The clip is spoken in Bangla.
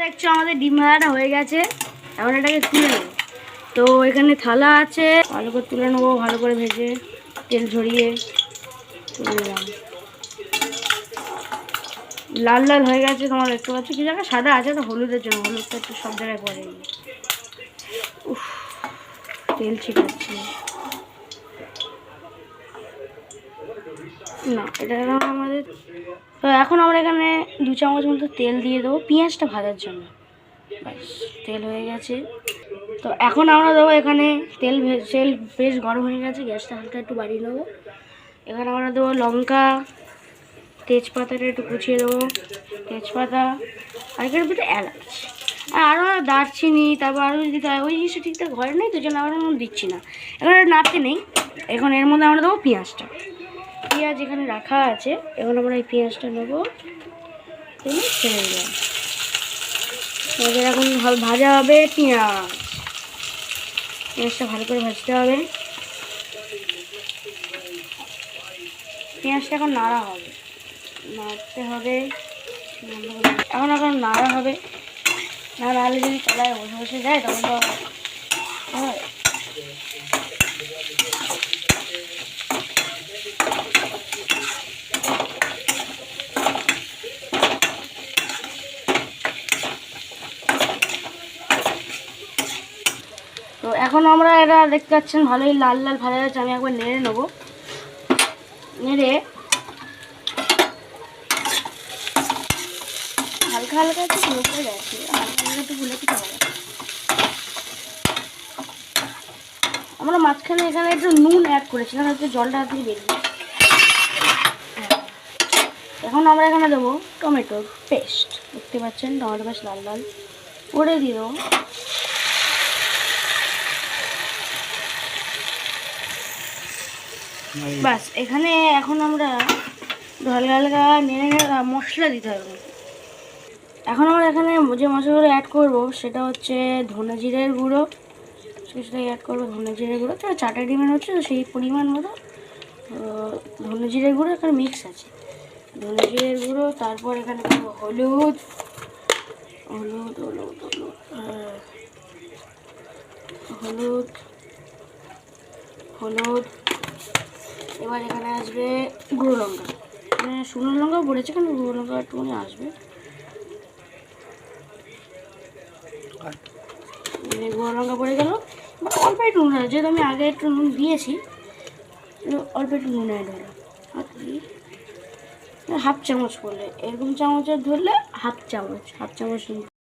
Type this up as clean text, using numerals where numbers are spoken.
দেখছো আমাদের ডিম ভাজাটা হয়ে গেছে, এখন এটাকে তুলে নেব। তো এখানে থালা আছে, ভালো করে তুলে নেবো, ভালো করে ভেজে তেল ঝরিয়ে তুলে নিলাম। লাল লাল হয়ে গেছে, তোমরা দেখতে পাচ্ছ। কি জায়গায় সাদা আছে, তো হলুদের জন্য, হলুদটা একটু সব জায়গায় পড়ে। উফ, তেল ছিটাচ্ছে না, এটা আমাদের। তো এখন আমরা এখানে 2 চামচ মতো তেল দিয়ে দেবো পেঁয়াজটা ভাজার জন্য। ব্যাস, তেল হয়ে গেছে। তো এখন আমরা দেবো এখানে তেল বেশ গরম হয়ে গেছে, গ্যাসটা হালকা একটু বাড়িয়ে নেবো। এখানে আমরা দেবো লঙ্কা, তেজপাতাটা একটু কুচিয়ে দেবো, তেজপাতা, আর এখানে দুটো এলাচ, আর আরও দারচিনি, তারপর আরও দিতে হয়। ওই জিনিসটা ঠিকঠাক ঘরে নেই, তো জন্য আমরা দিচ্ছি না। এখানে নাড়তে নেই। এখন এর মধ্যে আমরা দেবো পেঁয়াজটা। পেঁয়াজ এখানে রাখা আছে, এখন আমরা এই পেঁয়াজটা নেবো, ছেড়ে দেবো। এখন ভাজা হবে পেঁয়াজটা ভালো করে ভাজতে হবে। পেঁয়াজটা এখন নাড়া হবে, নাড়তে হবে। এখন নাড়া হবে, না নাড়লে যদি তলায় বসে বসে যায় তখন তো হয়। তো এখন আমরা এটা দেখতে পাচ্ছেন ভালোই লাল লাল ভাজা যাচ্ছে। আমি একবার নেড়ে নেবো, নেড়ে হালকা হালকা একটু গুঁড়ো করে যাচ্ছে, হালকা হালকা একটু গুলে দিতে হবে। আমরা মাঝখানে এখানে একটু নুন অ্যাড করেছিলাম, একটু জলটা হাত দিয়ে বেরিয়ে। এখন আমরা এখানে দেবো টমেটোর পেস্ট, দেখতে পাচ্ছেন টমেটো পেস্ট লাল লাল করে দিয়ে দেবো। বাস, এখানে এখন আমরা হালকা হালকা নেড়ে মশলা দিতে হবে। এখন আমরা এখানে যে মশলাগুলো অ্যাড করবো সেটা হচ্ছে ধনে জিরের গুঁড়ো, সেটাই অ্যাড করবো। ধনে জিরের গুঁড়ো তো 4টা ডিমের হচ্ছে, তো সেই পরিমাণ মতো ধনে জিরের গুঁড়ো এখানে মিক্স আছে। ধনে জিরের গুঁড়ো, তারপর এখানে করবো হলুদ হলুদ হলুদ হলুদ হলুদ হলুদ এবার এখানে আসবে গুঁড়ো লঙ্কা, মানে শুকনো লঙ্কাও পড়েছে, কিন্তু গুঁড়ো লঙ্কা একটুখানি আসবে। গুঁড়ো লঙ্কা পড়ে গেল, অল্প একটু নুন, যেহেতু আমি আগে একটু নুন দিয়েছি, অল্প একটু নুন অ্যাড হলো। হাফ চামচ করলে, এরকম চামচের ধরলে হাফ চামচ নুন।